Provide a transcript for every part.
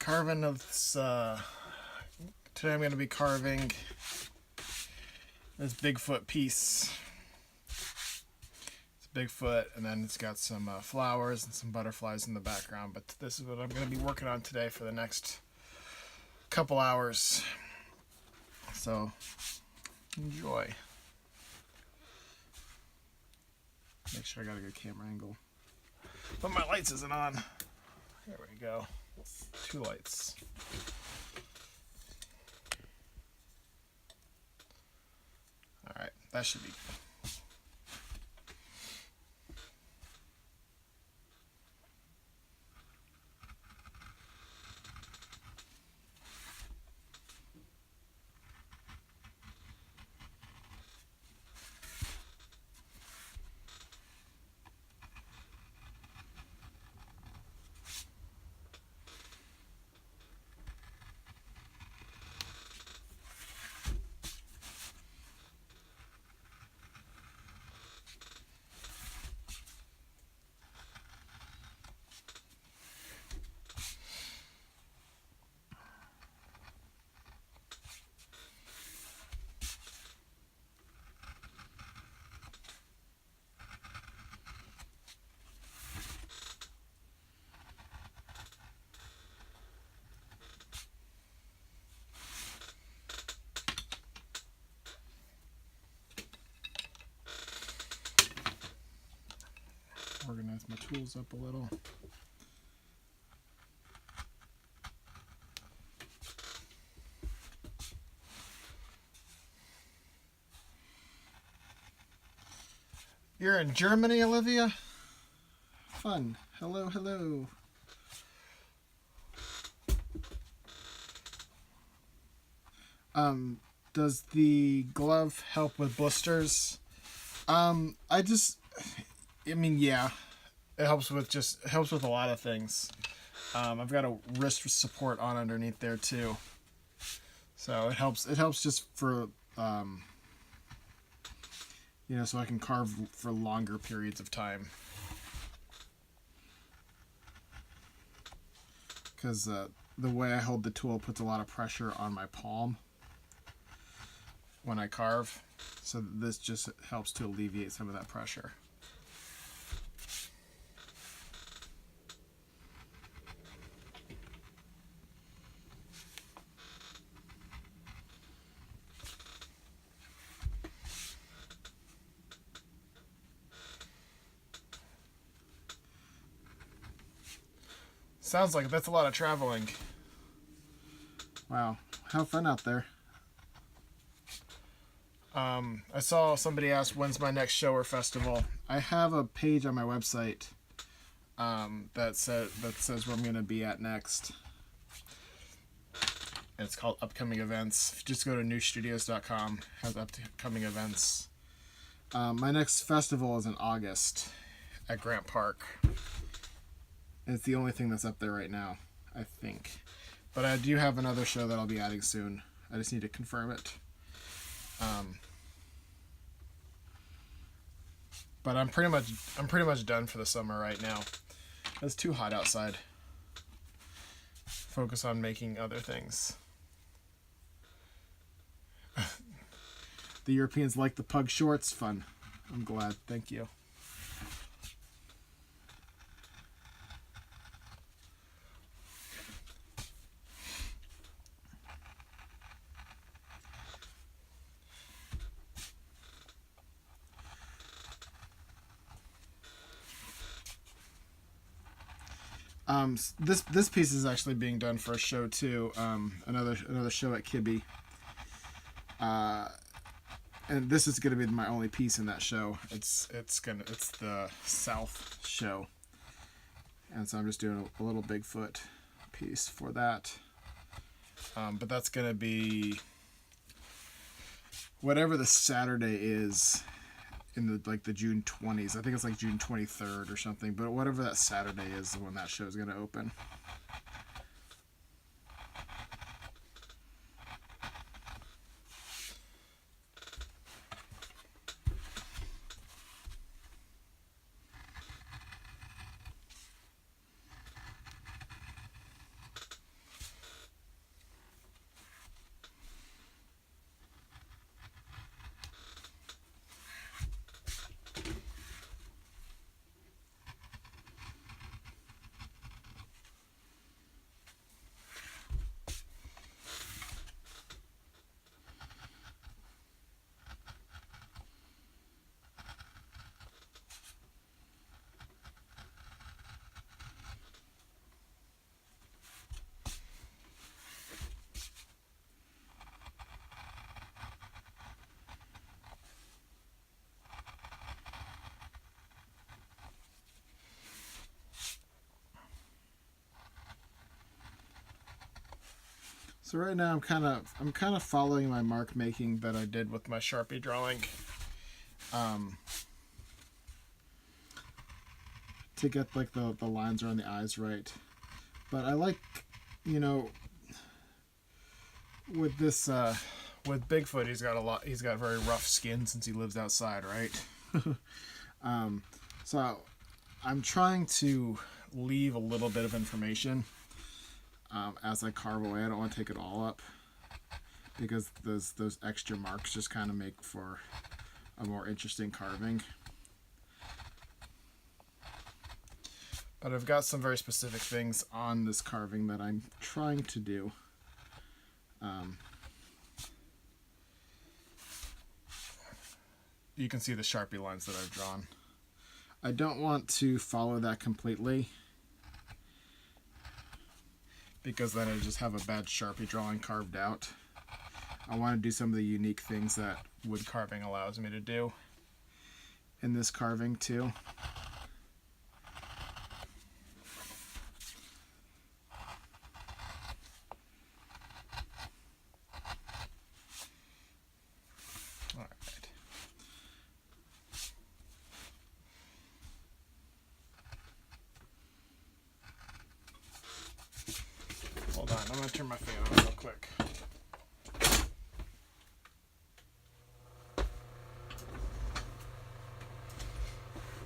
carving of this, today I'm going to be carving this Bigfoot piece. It's Bigfoot, and then it's got some flowers and some butterflies in the background, but this is what I'm going to be working on today for the next couple hours. So, enjoy. Make sure I got a good camera angle. But my lights isn't on. There we go. 2 lights. Alright, that should be good. Organize my tools up a little. You're in Germany, Olivia? Fun. Hello, hello. Does the glove help with blisters? I mean, yeah, it helps with a lot of things. I've got a wrist support on underneath there too, so it helps just for so I can carve for longer periods of time. Because the way I hold the tool puts a lot of pressure on my palm when I carve, so this just helps to alleviate some of that pressure. Sounds like that's a lot of traveling. Wow, how fun out there. I saw somebody ask when's my next show or festival. I have a page on my website that says where I'm going to be at next. And it's called Upcoming Events. Just go to nooshstudios.com. It has upcoming events. My next festival is in August at Grant Park. And it's the only thing that's up there right now, I think. But I do have another show that I'll be adding soon. I just need to confirm it. But I'm pretty much done for the summer right now. It's too hot outside. Focus on making other things. The Europeans like the pug shorts. Fun. I'm glad. Thank you. This piece is actually being done for a show too. Another show at Kibbe. And this is gonna be my only piece in that show. It's the South show, and so I'm just doing a little Bigfoot piece for that. But that's gonna be whatever the Saturday is in the June 20s. I think it's like June 23rd or something, but whatever that Saturday is when that show is going to open. So right now I'm kind of following my mark making that I did with my Sharpie drawing, to get like the lines around the eyes right. But I like, you know, with this with Bigfoot, he's got very rough skin since he lives outside, right? So I'm trying to leave a little bit of information as I carve away. I don't want to take it all up, because those extra marks just kind of make for a more interesting carving. But I've got some very specific things on this carving that I'm trying to do. You can see the Sharpie lines that I've drawn. I don't want to follow that completely, because then I just have a bad Sharpie drawing carved out. I want to do some of the unique things that wood carving allows me to do in this carving too. Hold on, I'm going to turn my fan on real quick.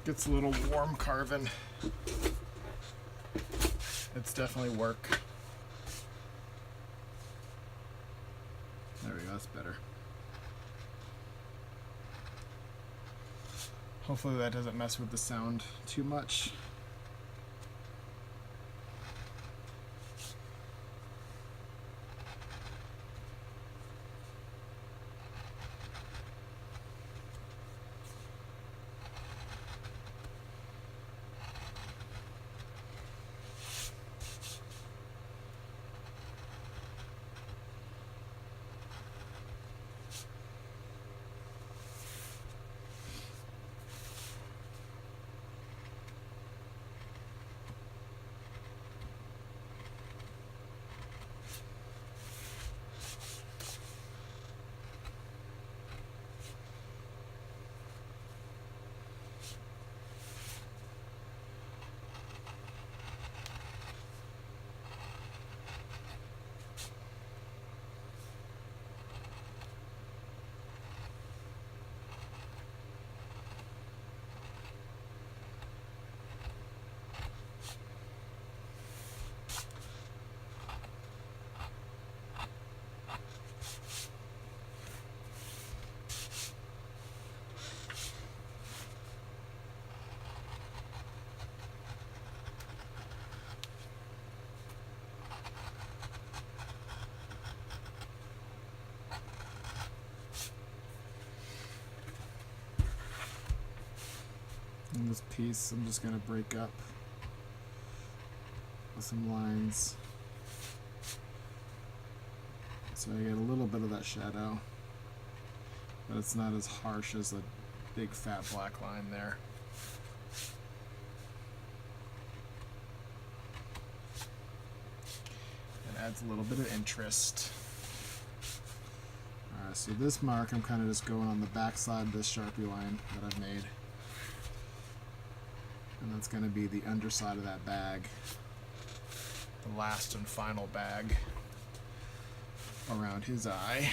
Gets a little warm carving. It's definitely work. There we go, that's better. Hopefully that doesn't mess with the sound too much. In this piece, I'm just going to break up with some lines so I get a little bit of that shadow, but it's not as harsh as a big fat black line there. It adds a little bit of interest. Alright, so this mark I'm kind of just going on the back side of this Sharpie line that I've made. And that's going to be the underside of that bag. The last and final bag around his eye.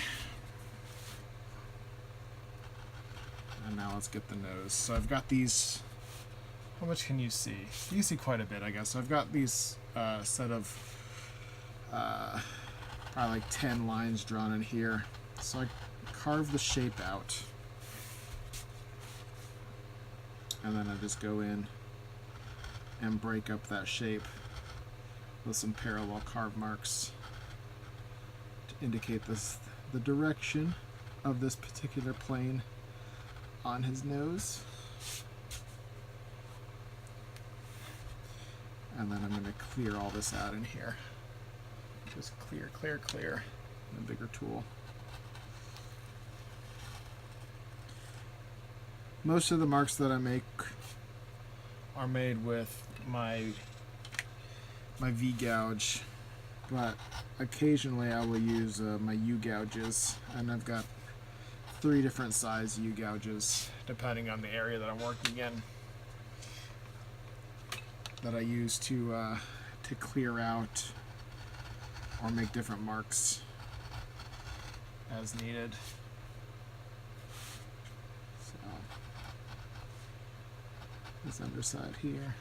And now let's get the nose. So I've got these, how much can you see? You can see quite a bit, I guess. So I've got these set of probably like 10 lines drawn in here. So I carve the shape out. And then I just go in and break up that shape with some parallel carve marks to indicate the direction of this particular plane on his nose. And then I'm going to clear all this out in here. Just clear, clear, clear in a bigger tool. Most of the marks that I make are made with my V-gouge but occasionally I will use my U-gouges, and I've got 3 different size U-gouges depending on the area that I'm working in that I use to clear out or make different marks as needed. So this underside here,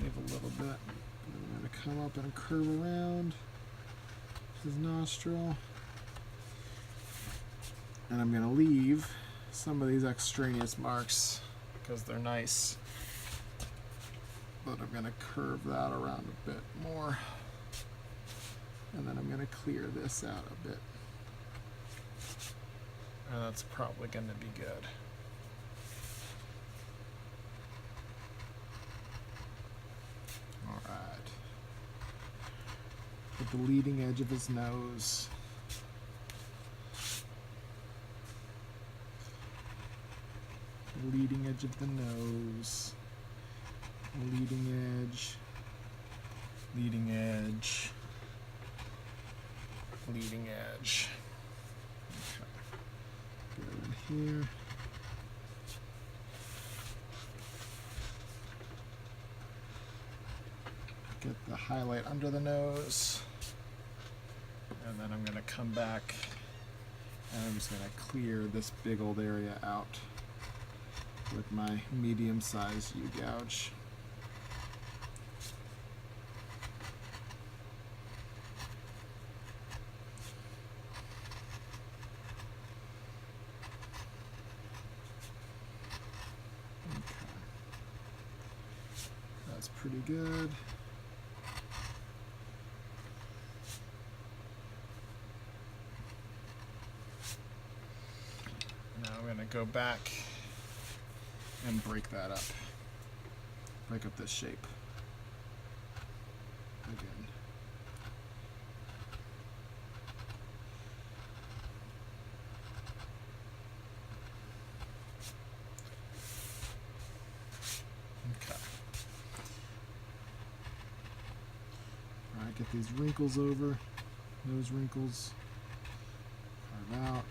leave a little bit. I'm going to come up and curve around his nostril, and I'm going to leave some of these extraneous marks because they're nice, but I'm going to curve that around a bit more, and then I'm going to clear this out a bit, and that's probably going to be good. Alright, with the leading edge of his nose. Leading edge of the nose. Leading edge. Leading edge. Leading edge. Okay. Go in here. Get the highlight under the nose, and then I'm going to come back and I'm just going to clear this big old area out with my medium-sized U-gouge. Okay. That's pretty good. Go back and break that up. Break up this shape again. Okay. All right, get these wrinkles over. Those wrinkles. Carve out.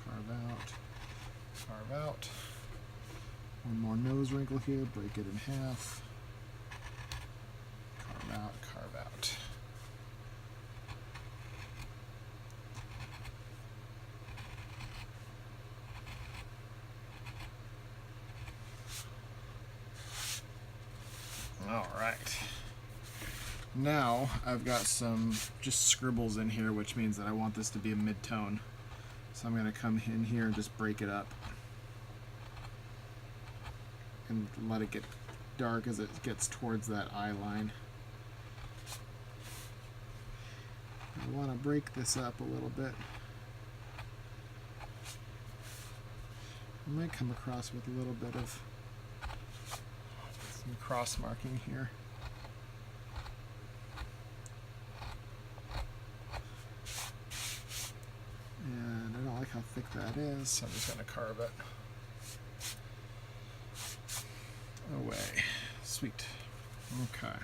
Carve out, carve out. One more nose wrinkle here, break it in half. Carve out, carve out. All right. Now I've got some just scribbles in here, which means that I want this to be a mid-tone. So I'm going to come in here and just break it up and let it get dark as it gets towards that eye line. I want to break this up a little bit. I might come across with a little bit of some cross marking here. How thick that is, so I'm just going to carve it away. Sweet. Okay.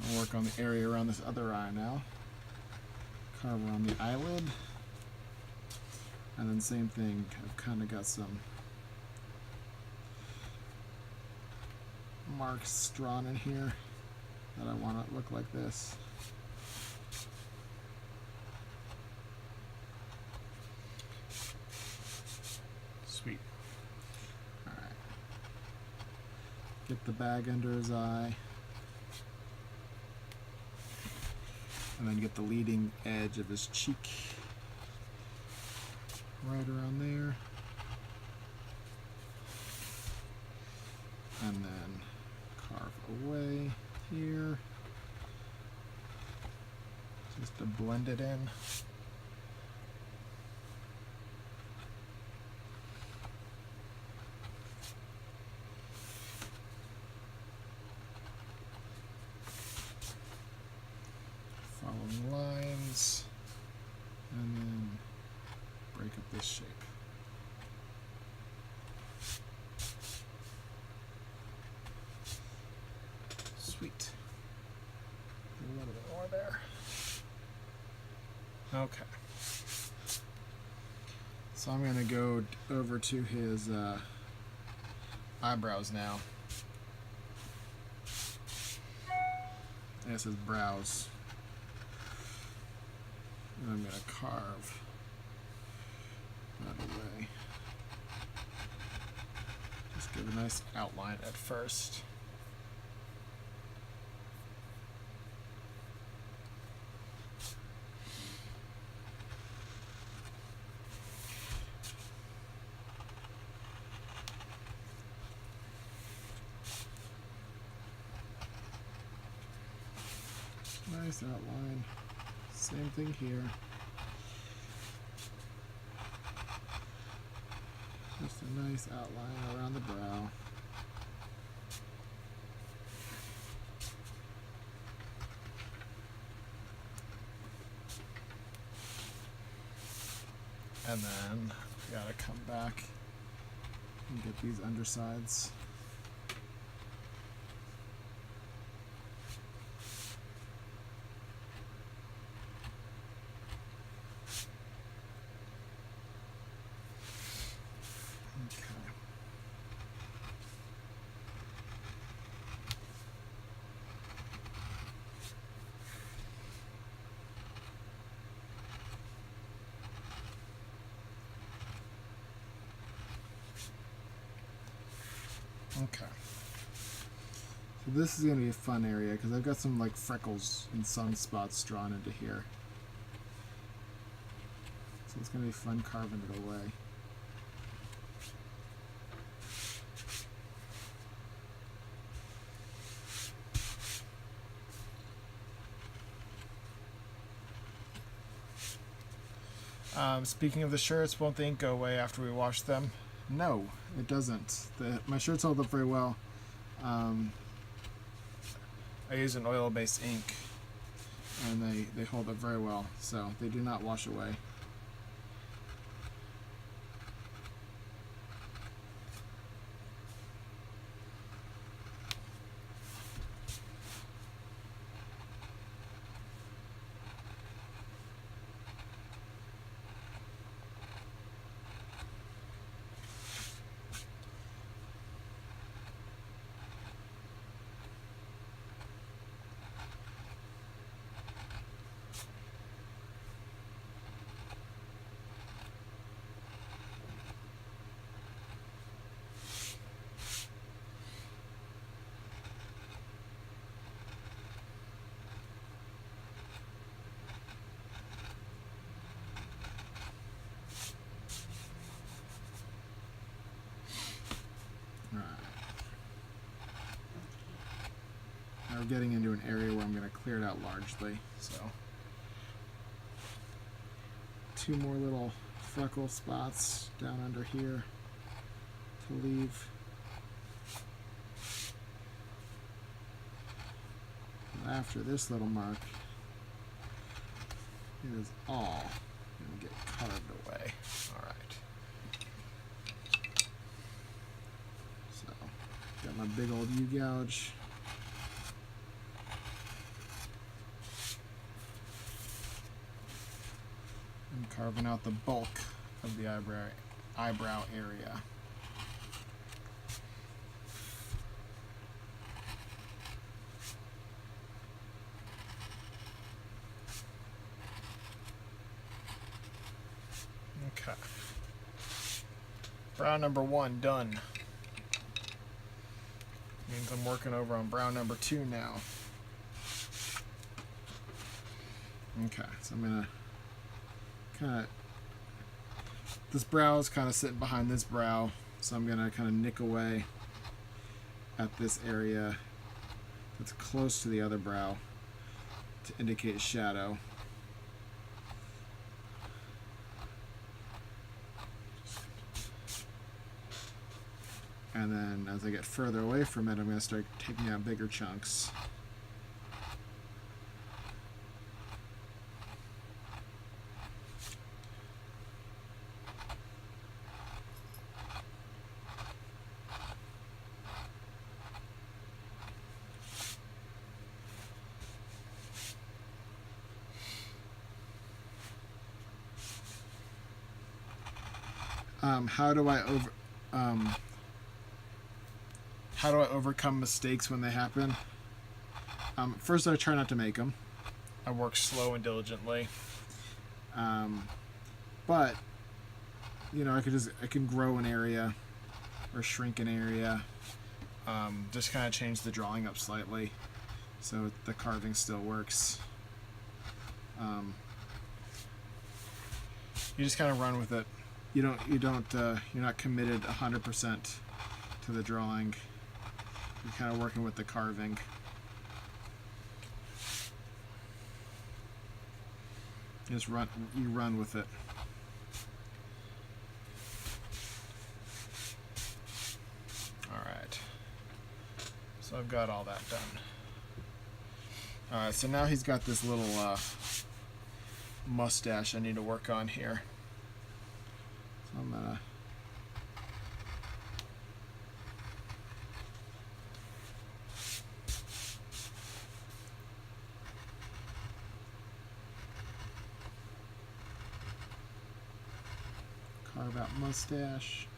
I'll work on the area around this other eye now. Carve around the eyelid. And then same thing, I've kind of got some marks drawn in here that I want it to look like this. Sweet. Alright. Get the bag under his eye. And then get the leading edge of his cheek right around there. And then carve away here. Just to blend it in. Following lines, and then break up this shape. Sweet. brow there. Okay. So I'm going to go over to his eyebrows now. I guess his brows. And I'm going to carve that away. Just give a nice outline at first. Nice outline. Same thing here. Just a nice outline around the brow. And then we gotta come back and get these undersides. Okay. So this is going to be a fun area because I've got some like freckles and sunspots drawn into here. So it's going to be fun carving it away. Speaking of the shirts, won't the ink go away after we wash them? No, it doesn't. My shirts hold up very well. I use an oil-based ink, and they hold up very well, so they do not wash away. Now we're getting into an area where I'm going to clear it out largely. So, 2 more little freckle spots down under here to leave. And after this little mark, it is all going to get carved away. All right. So, got my big old U-gouge. I'm carving out the bulk of the eyebrow area. Okay. Brow number 1 done. Means I'm working over on brow number 2 now. Okay, so I'm gonna this brow is kind of sitting behind this brow, so I'm gonna kind of nick away at this area that's close to the other brow to indicate shadow. And then as I get further away from it, I'm going to start taking out bigger chunks. How do I overcome mistakes when they happen? First, I try not to make them. I work slow and diligently. But I can grow an area or shrink an area. Just kind of change the drawing up slightly so the carving still works. You just kind of run with it. You're not committed 100% to the drawing. You're kind of working with the carving. You run with it. Alright. So I've got all that done. Alright, so now he's got this little mustache I need to work on here. So I'm gonna carve out mustache.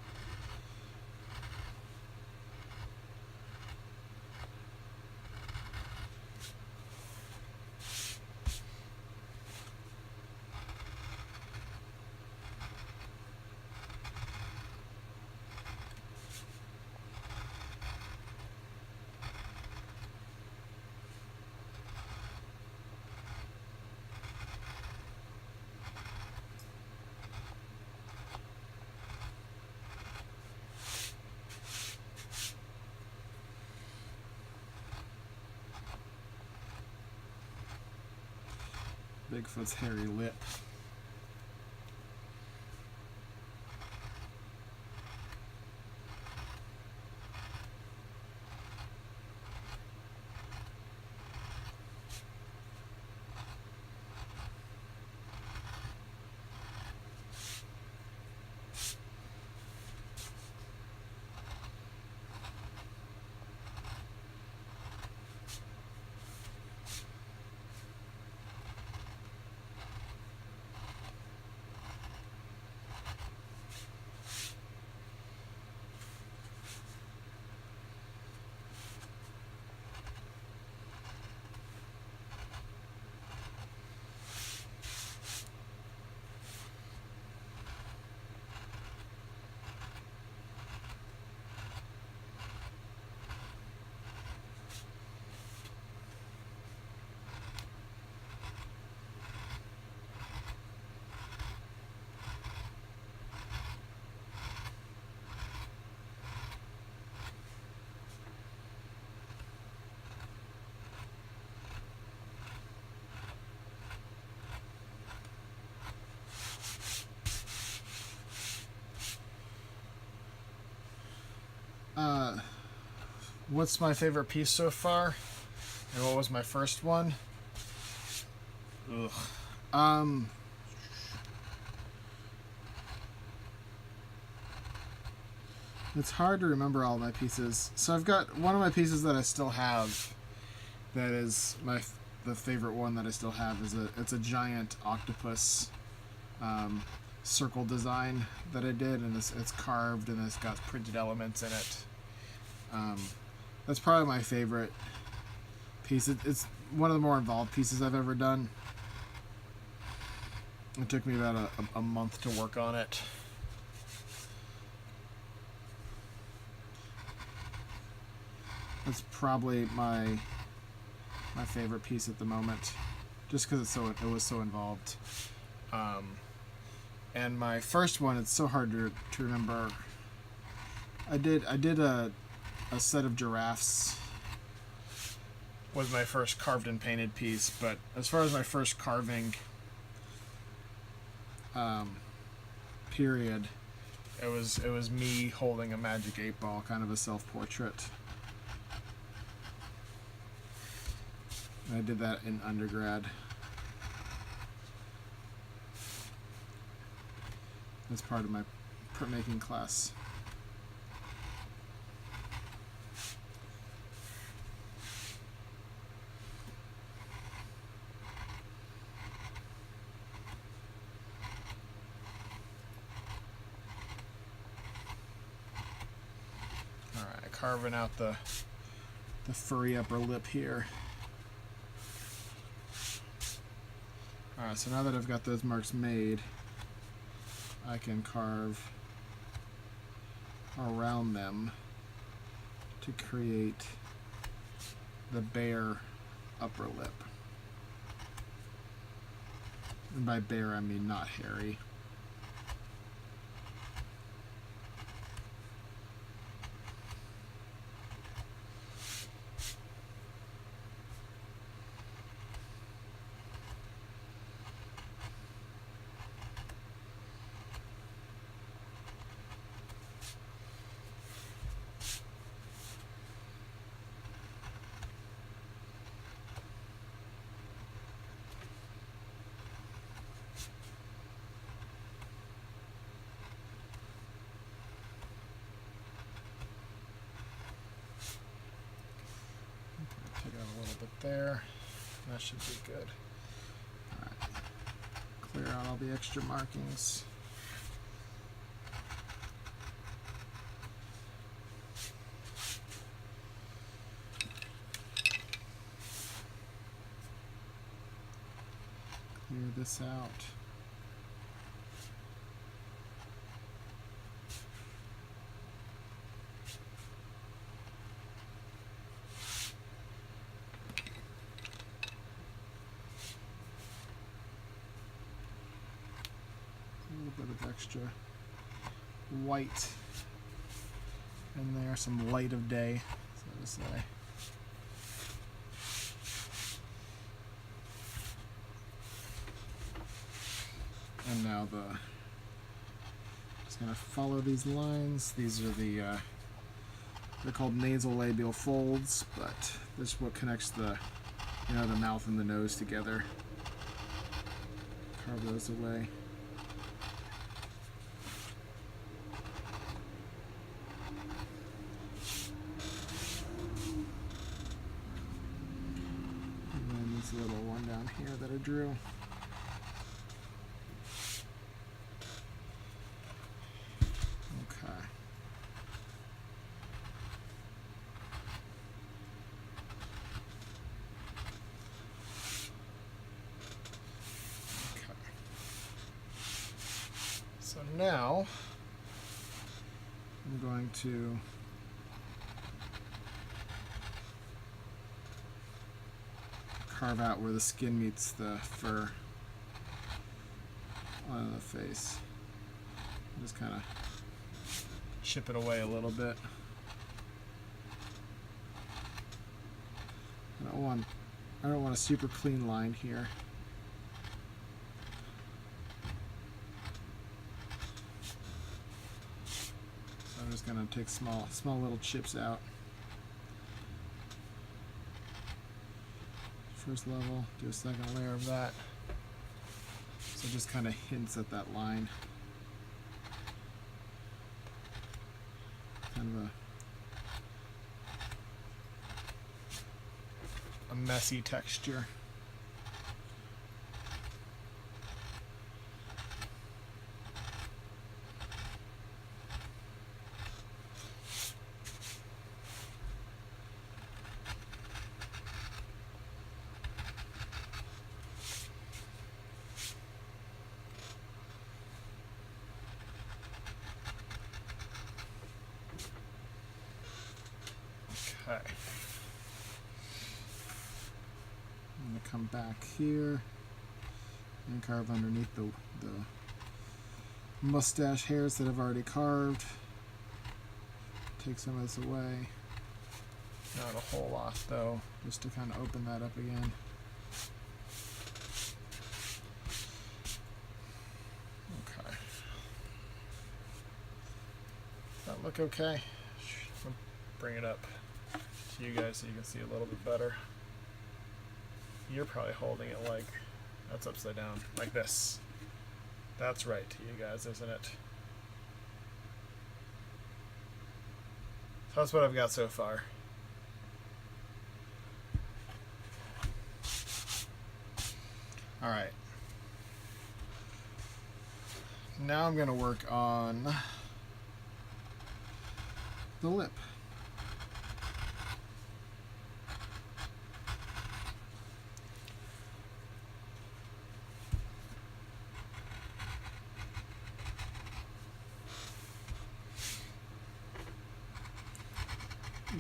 Bigfoot's hairy lip. What's my favorite piece so far? And what was my first one? Ugh. It's hard to remember all my pieces. So I've got one of my pieces that I still have. That is the favorite one that I still have it's a giant octopus circle design that I did, and it's carved and it's got printed elements in it. That's probably my favorite piece. It's one of the more involved pieces I've ever done. It took me about a month to work on it. That's probably my favorite piece at the moment, just because it was so involved. And my first one, it's so hard to remember. I did a set of giraffes. Was my first carved and painted piece, but as far as my first carving period, it was me holding a magic 8-ball, kind of a self-portrait. I did that in undergrad. As part of my printmaking class. carving out the furry upper lip here. Alright, so now that I've got those marks made, I can carve around them to create the bare upper lip. And by bare, I mean not hairy. Take out a little bit there. That should be good. Alright. Clear out all the extra markings. Clear this out. A little bit of extra white in there, some light of day, so to say. And now just gonna follow these lines. These are they're called nasolabial folds, but this is what connects the mouth and the nose together. Carve those away. And then this little one down here that I drew. So now I'm going to carve out where the skin meets the fur on the face. Just kind of chip it away a little bit. I don't want a super clean line here. I'm just going to take small little chips out. First level, do a second layer of that. So it just kind of hints at that line. Kind of a messy texture. Okay. I'm going to come back here and carve underneath the mustache hairs that I've already carved. Take some of this away. Not a whole lot though, just to kind of open that up again. Okay. Does that look okay? I'll bring it up to you guys so you can see a little bit better. You're probably holding it like that's upside down, like this. That's right to you guys, isn't it? So that's what I've got so far. All right. Now I'm going to work on the lip.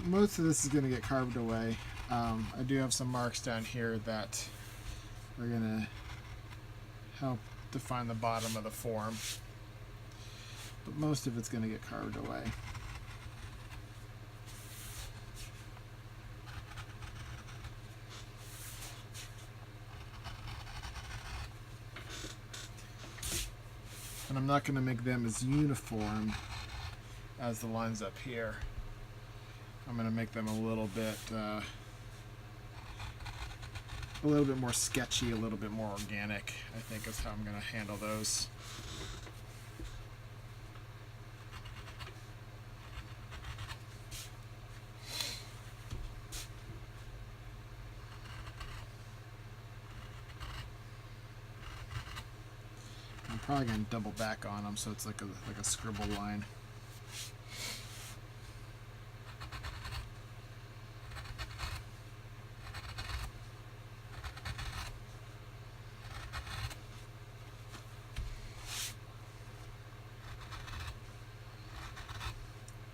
most of this is going to get carved away. I do have some marks down here that are going to help define the bottom of the form, but most of it's going to get carved away. And I'm not going to make them as uniform as the lines up here. I'm going to make them a little bit more sketchy, a little bit more organic, I think is how I'm going to handle those. I'm probably going to double back on them so it's like a scribble line.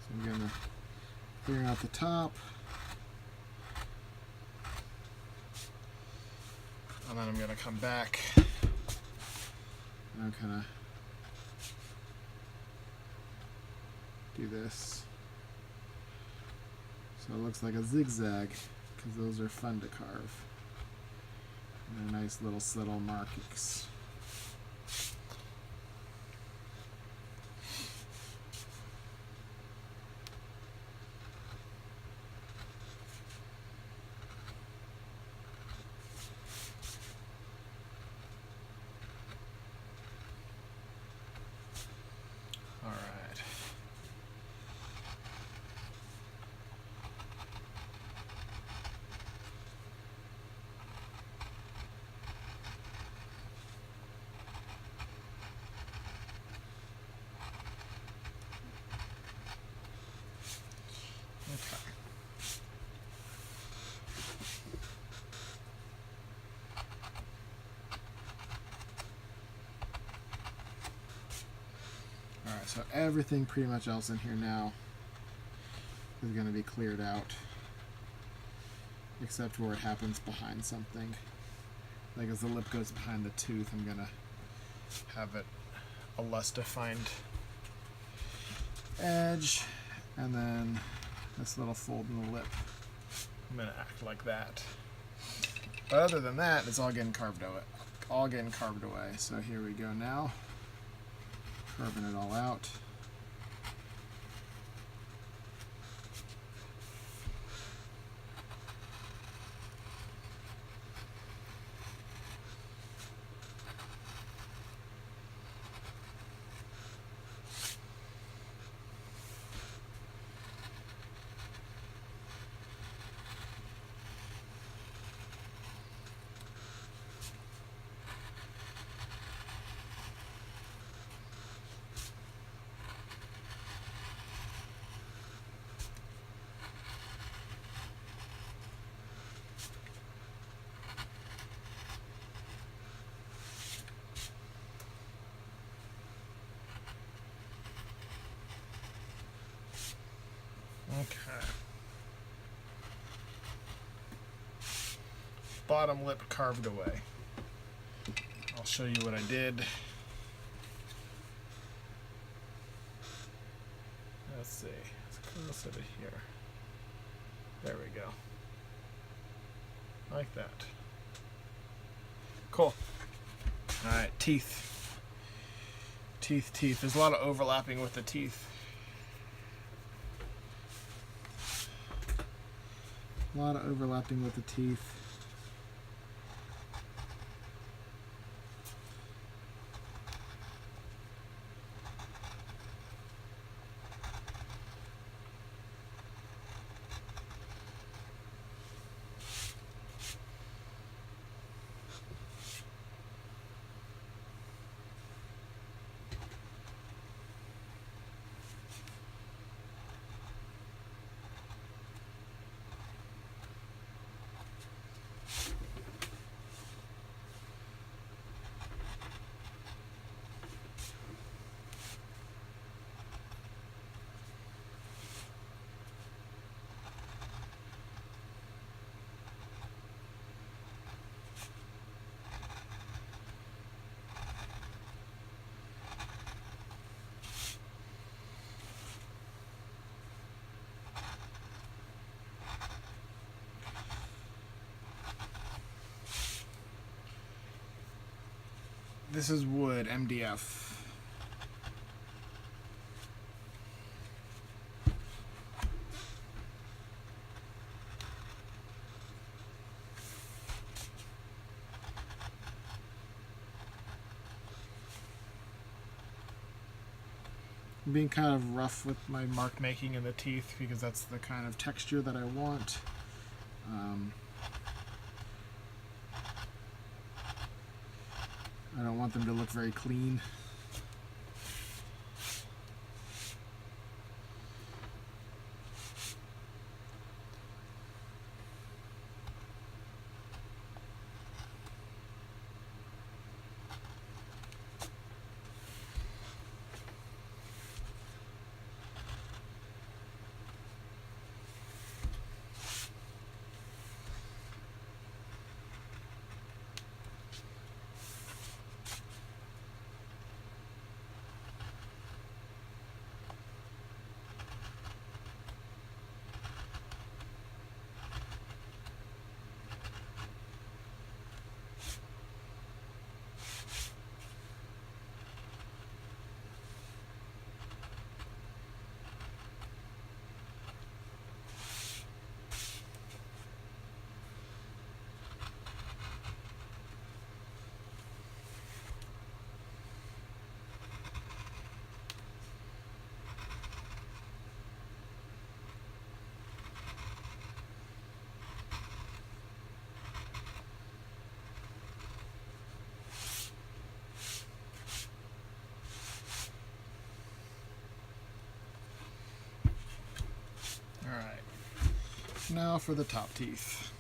So I'm going to figure out the top. And then I'm going to come back and I'm kind of do this. So it looks like a zigzag because those are fun to carve. And they're nice little subtle markings. Alright, so everything pretty much else in here now is going to be cleared out, except where it happens behind something. Like as the lip goes behind the tooth, I'm going to have it a less defined edge, and then this little fold in the lip, I'm going to act like that. But other than that, it's all getting carved away. So here we go now. Carving it all out. Okay. Bottom lip carved away. I'll show you what I did. Let's see. Let's close it here. There we go. Like that. Cool. Alright, teeth. Teeth. There's a lot of overlapping with the teeth. A lot of overlapping with the teeth. This is wood, MDF. I'm being kind of rough with my mark making in the teeth because that's the kind of texture that I want. I don't want them to look very clean. Alright, now for the top teeth.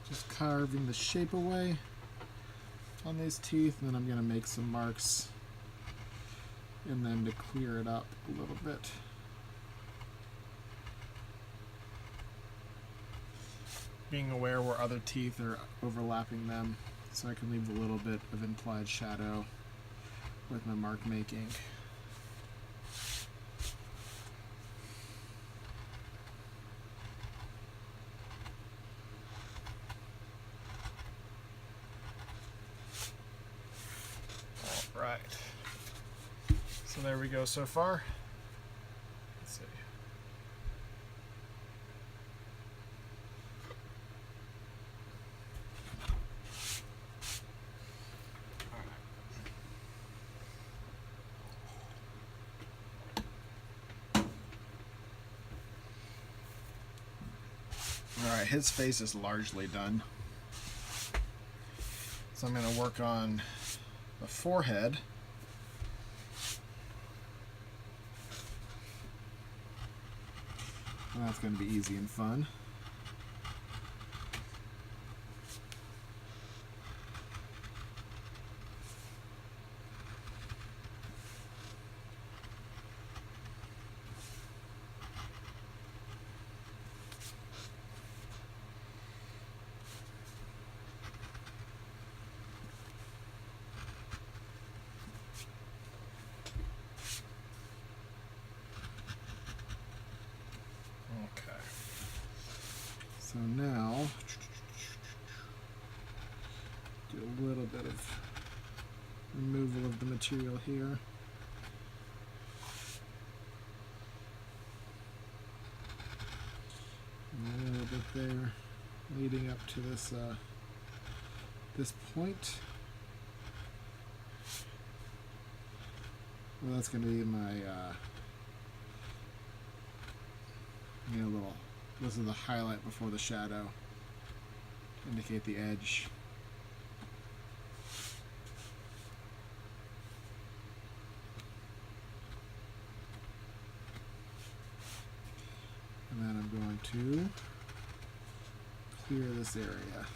Just carving the shape away on these teeth, and then I'm going to make some marks in them to clear it up a little bit. Being aware where other teeth are overlapping them, so I can leave a little bit of implied shadow with my mark making. Right. So there we go so far. Let's see. All right, his face is largely done. So I'm going to work on the forehead. And that's going to be easy and fun. So now, do a little bit of removal of the material here. And a little bit there, leading up to this this point. Well, that's going to be my little. This is the highlight before the shadow. Indicate the edge. And then I'm going to clear this area.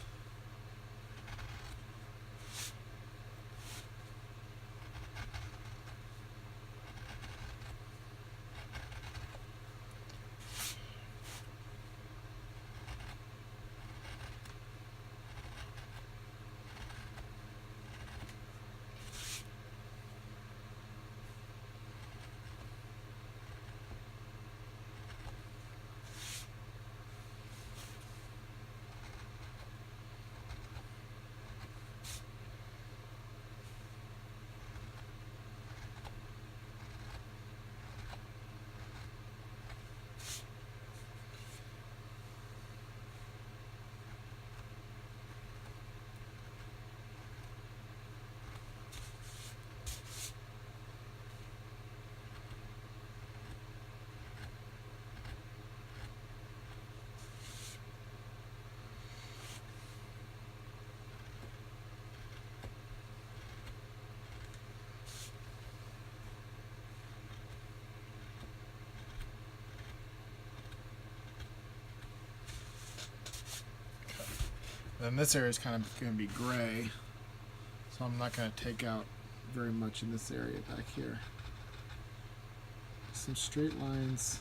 Then this area is kind of going to be gray, so I'm not going to take out very much in this area back here. Some straight lines.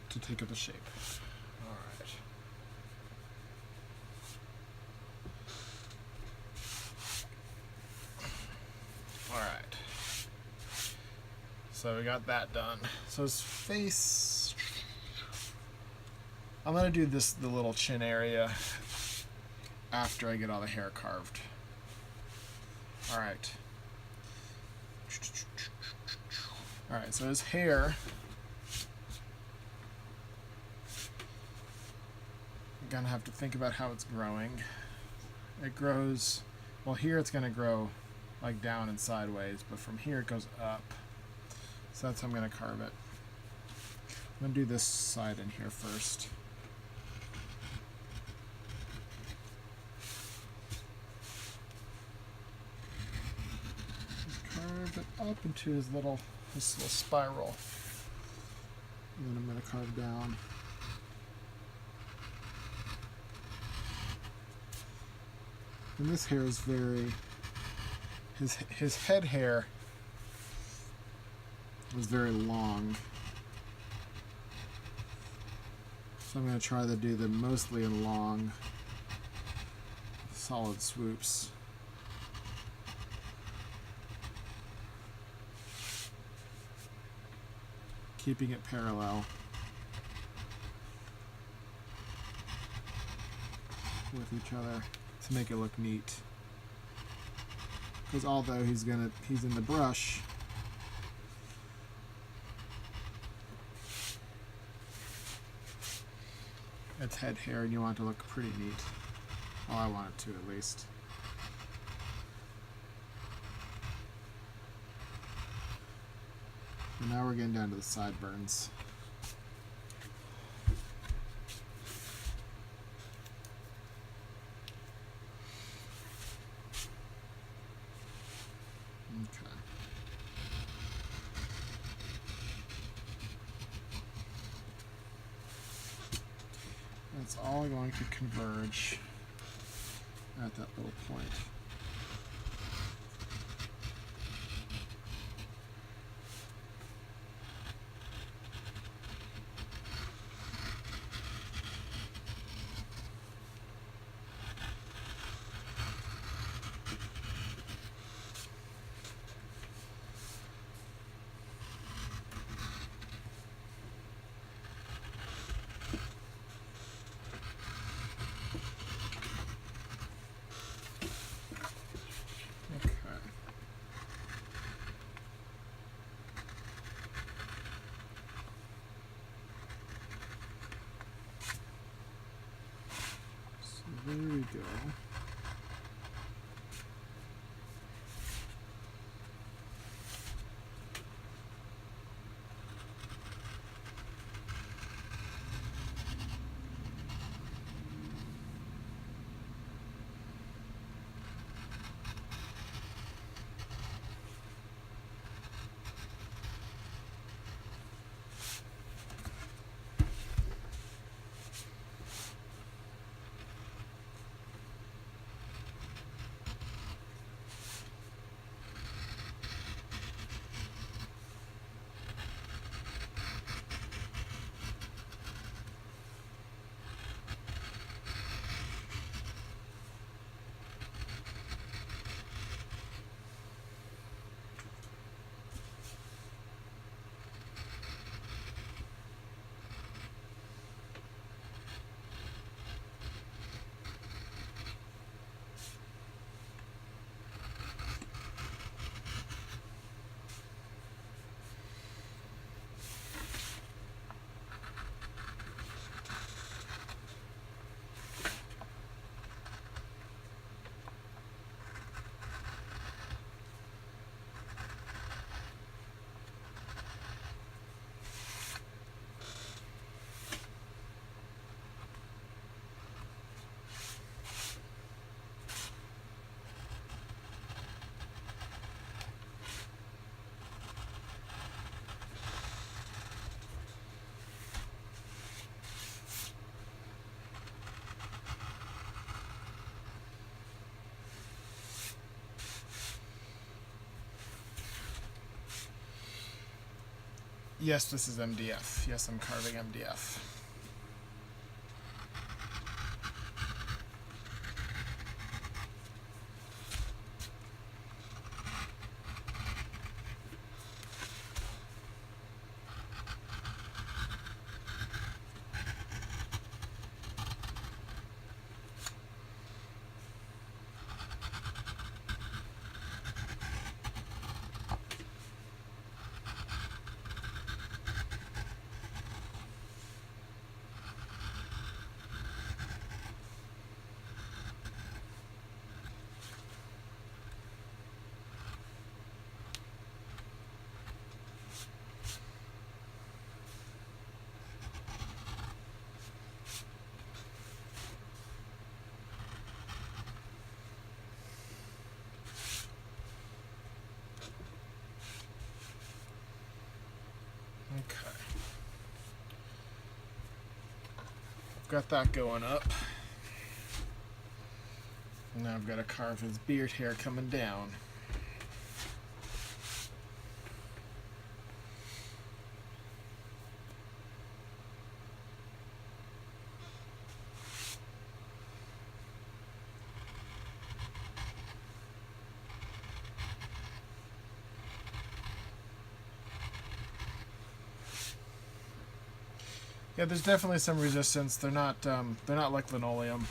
To take up a shape. All right. All right. So we got that done. So his face, I'm gonna do the little chin area after I get all the hair carved. All right. All right, so his hair, I'm gonna have to think about how it's growing. It grows, well, here it's gonna grow like down and sideways, but from here it goes up. So that's how I'm going to carve it. I'm going to do this side in here first. Carve it up into this little spiral. And then I'm going to carve down. And this hair is very, his head hair was very long, so I'm going to try to do them mostly in long, solid swoops. Keeping it parallel with each other to make it look neat. Because although he's in the brush, it's head hair and you want it to look pretty neat. Well, I want it to at least. And now we're getting down to the sideburns. Okay. It's all going to converge at that little point. go. Yes, this is MDF. Yes, I'm carving MDF. Okay. Got that going up. Now I've got to carve his beard hair coming down. Yeah, there's definitely some resistance. They're not like linoleum.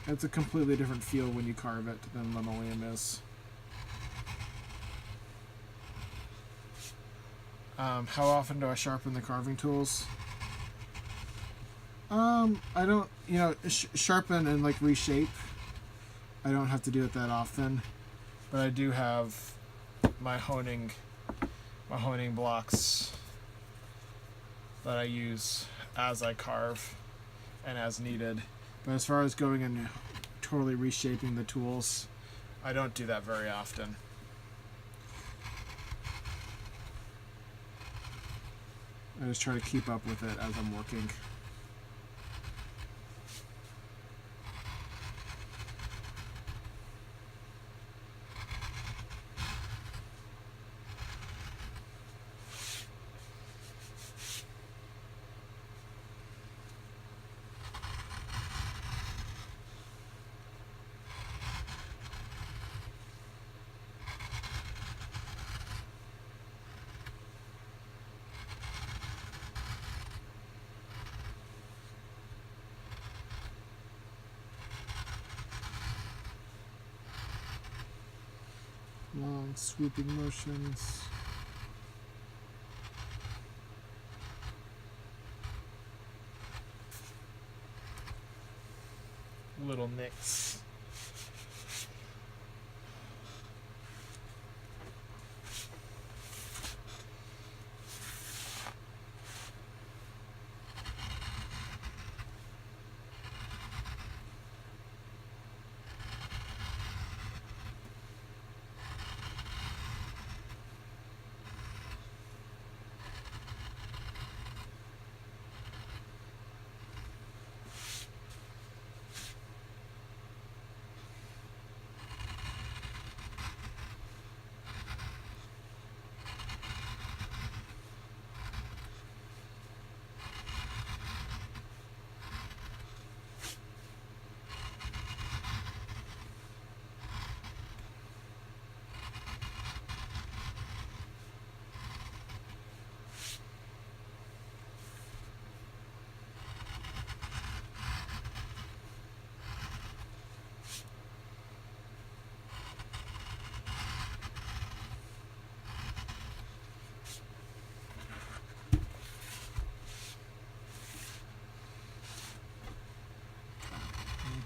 It's a completely different feel when you carve it than linoleum is. How often do I sharpen the carving tools? I don't, sharpen and like reshape. I don't have to do it that often, but I do have my honing blocks that I use as I carve and as needed. But as far as going and totally reshaping the tools, I don't do that very often. I just try to keep up with it as I'm working. Long sweeping motions. little nicks.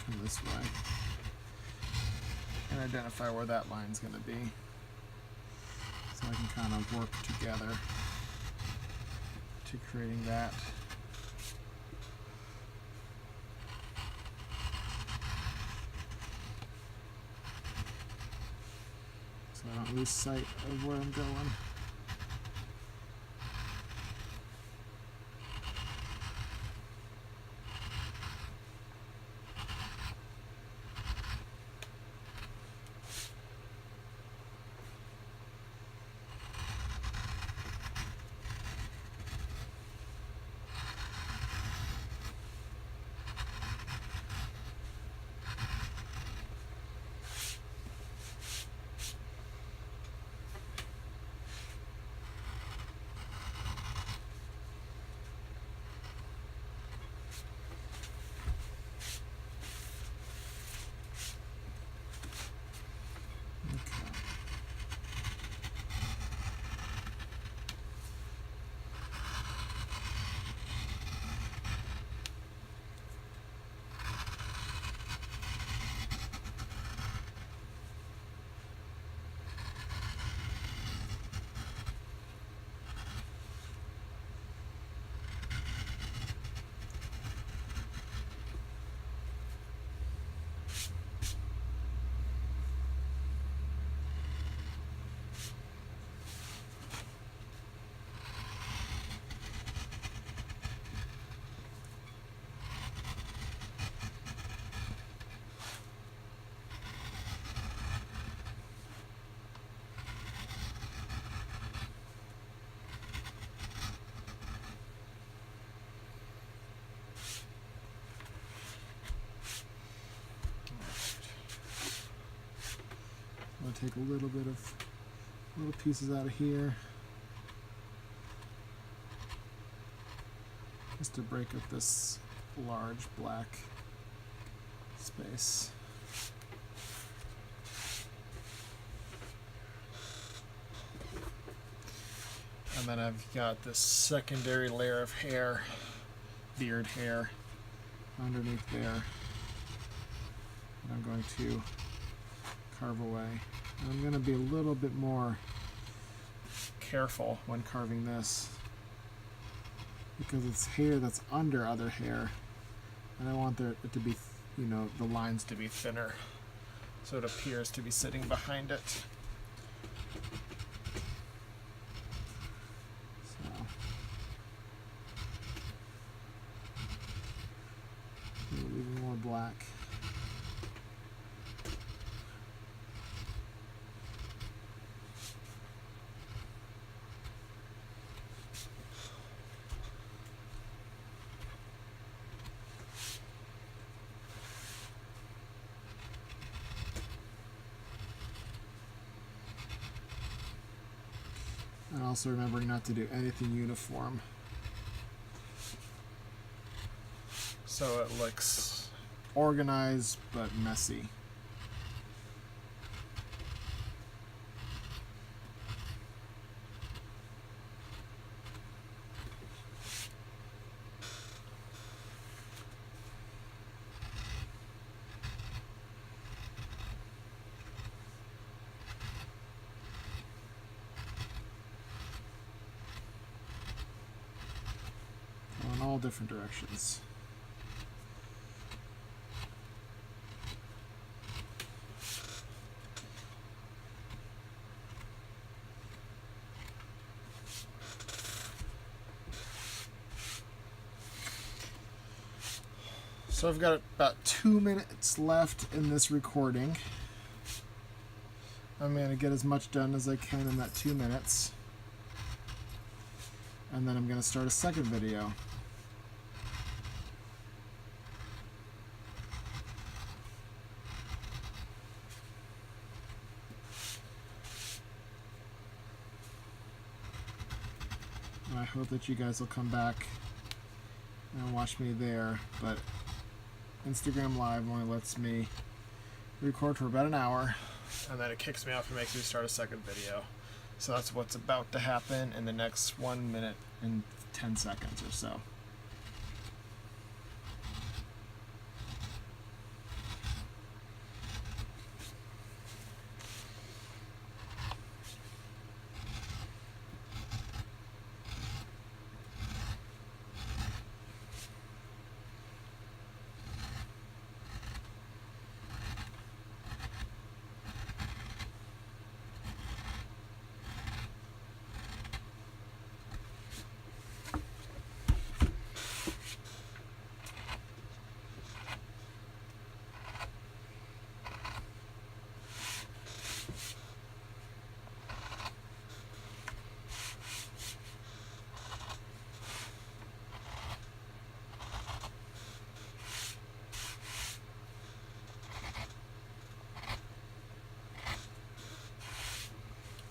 Come this way and identify where that line's going to be, so I can kind of work together to creating that. So I don't lose sight of where I'm going. I'm going to take a little bit of little pieces out of here just to break up this large black space. And then I've got this secondary layer of hair, beard hair, underneath there. And I'm going to carve away. And I'm going to be a little bit more careful when carving this, because it's hair that's under other hair, and I want it to be, you know, the lines to be thinner, so it appears to be sitting behind it. So even more black. And also remembering not to do anything uniform, so it looks organized but messy. different directions. So I've got about 2 minutes left in this recording. I'm going to get as much done as I can in that 2 minutes. And then I'm going to start a second video. And I hope that you guys will come back and watch me there, but Instagram Live only lets me record for about an hour, and then it kicks me off and makes me start a second video. So that's what's about to happen in the next 1 minute and 10 seconds or so.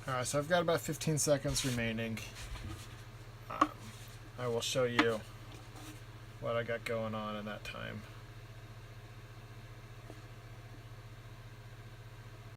Alright, so I've got about 15 seconds remaining. I will show you what I got going on in that time.